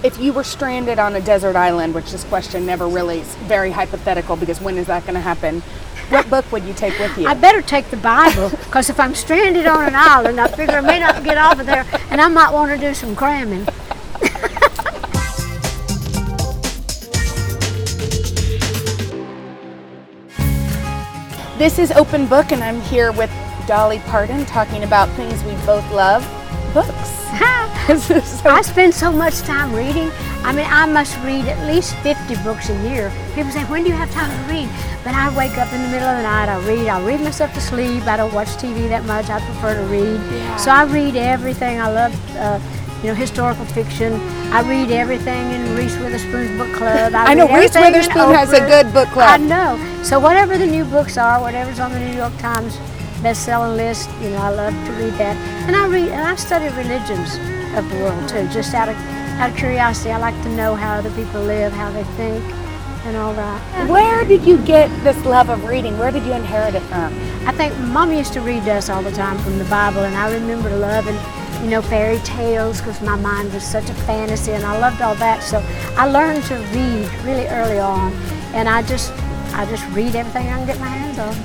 If you were stranded on a desert island, which this question never really is very hypothetical because when is that going to happen? What book would you take with you? I better take the Bible, because if I'm stranded on an island, I figure I may not get off of there, and I might want to do some cramming. This is Open Book, and I'm here with Dolly Parton talking about things we both love, books. I spend so much time reading. I mean, I must read at least 50 books a year. People say, when do you have time to read? But I wake up in the middle of the night, I'll read myself to sleep. I don't watch TV that much. I prefer to read. Yeah. So I read everything. I love historical fiction. I read everything in Reese Witherspoon's book club. I know Reese Witherspoon has a good book club. I know. So whatever the new books are, whatever's on the New York Times best-selling list, I love to read that. And I study religions of the world too, just out of curiosity. I like to know how other people live, how they think, and all that. Where did you get this love of reading? Where did you inherit it from? I think Mom used to read to us all the time from the Bible, and I remember loving, fairy tales, because my mind was such a fantasy, and I loved all that. So I learned to read really early on, and I just read everything I can get my hands on.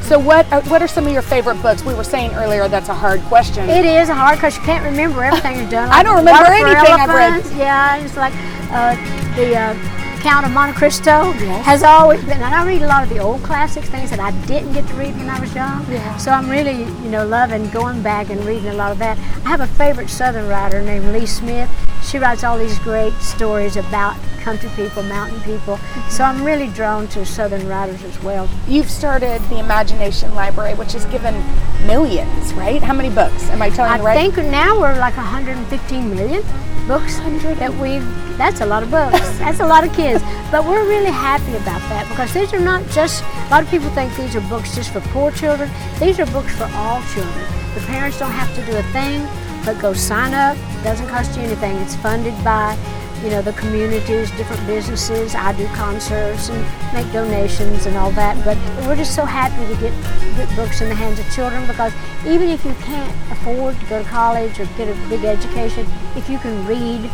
So what are some of your favorite books? We were saying earlier that's a hard question. It is hard because you can't remember everything you've done. Like I don't remember anything I've read. Yeah, it's like the Count of Monte Cristo has always been. And I read a lot of the old classics, things that I didn't get to read when I was young. Yeah. So I'm really, loving going back and reading a lot of that. I have a favorite Southern writer named Lee Smith. She writes all these great stories about country people, mountain people. So I'm really drawn to Southern writers as well. You've started the Imagination Library, which has given millions, right? How many books? Am I telling you right? I think now we're like 115 million books that's a lot of books. That's a lot of kids. But we're really happy about that, because these are not just, a lot of people think these are books just for poor children. These are books for all children. The parents don't have to do a thing, but go sign up. It doesn't cost you anything. It's funded by the communities, different businesses. I do concerts and make donations and all that, but we're just so happy to get books in the hands of children, because even if you can't afford to go to college or get a big education, if you can read,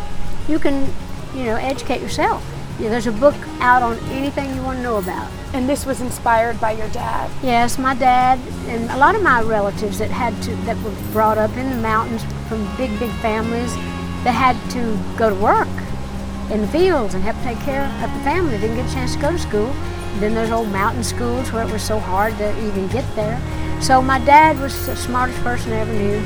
you can, educate yourself. There's a book out on anything you want to know about. And this was inspired by your dad? Yes, my dad and a lot of my relatives that were brought up in the mountains from big families that had to go to work in the fields and help take care of the family. Didn't get a chance to go to school. And then there's old mountain schools where it was so hard to even get there. So my dad was the smartest person I ever knew,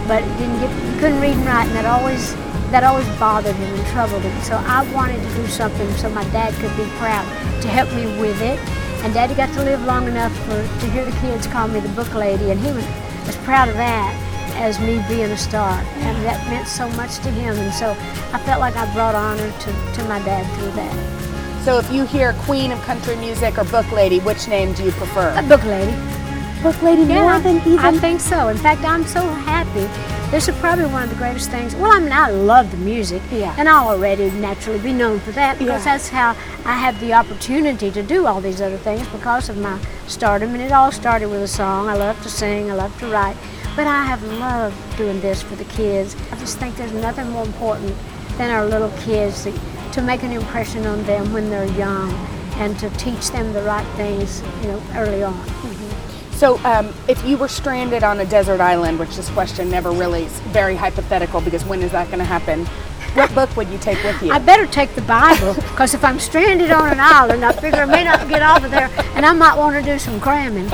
but he couldn't read and write, and that always bothered him and troubled him. So I wanted to do something so my dad could be proud to help me with it. And Daddy got to live long enough to hear the kids call me the book lady, and he was as proud of that as me being a star, and that meant so much to him, and so I felt like I brought honor to my dad through that. So if you hear Queen of Country Music or Book Lady, which name do you prefer? Book Lady. Book Lady more than even? I think so. In fact, I'm so happy. This is probably one of the greatest things. Well, I love the music, and I'll already naturally be known for that, because that's how I have the opportunity to do all these other things because of my stardom, and it all started with a song. I love to sing, I love to write. But I have loved doing this for the kids. I just think there's nothing more important than our little kids, to make an impression on them when they're young and to teach them the right things, early on. Mm-hmm. So if you were stranded on a desert island, which this question never really is very hypothetical because when is that going to happen? What book would you take with you? I better take the Bible, because if I'm stranded on an island, I figure I may not get off of there, and I might want to do some cramming.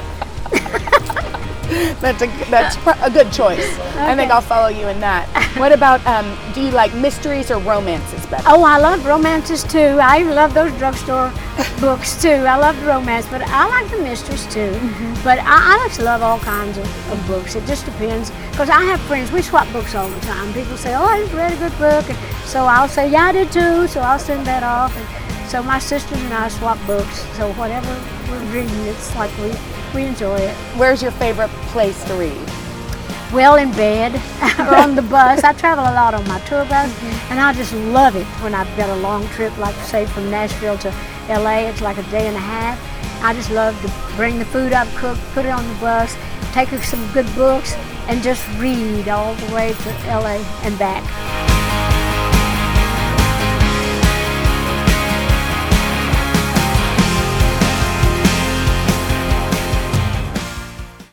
That's a good choice. Okay. I think I'll follow you in that. What about, do you like mysteries or romances better? Oh, I love romances too. I even love those drugstore books too. I love the romance, but I like the mysteries too. Mm-hmm. But I just love all kinds of books. It just depends, because I have friends, we swap books all the time. People say, oh, I just read a good book, and so I'll say, yeah, I did too, so I'll send that off. And so my sisters and I swap books, so whatever we're reading, it's like we enjoy it. Where's your favorite place to read? Well, in bed or on the bus. I travel a lot on my tour bus, and I just love it when I've got a long trip, like say from Nashville to LA. It's like a day and a half. I just love to bring the food I've cooked, put it on the bus, take some good books, and just read all the way to LA and back.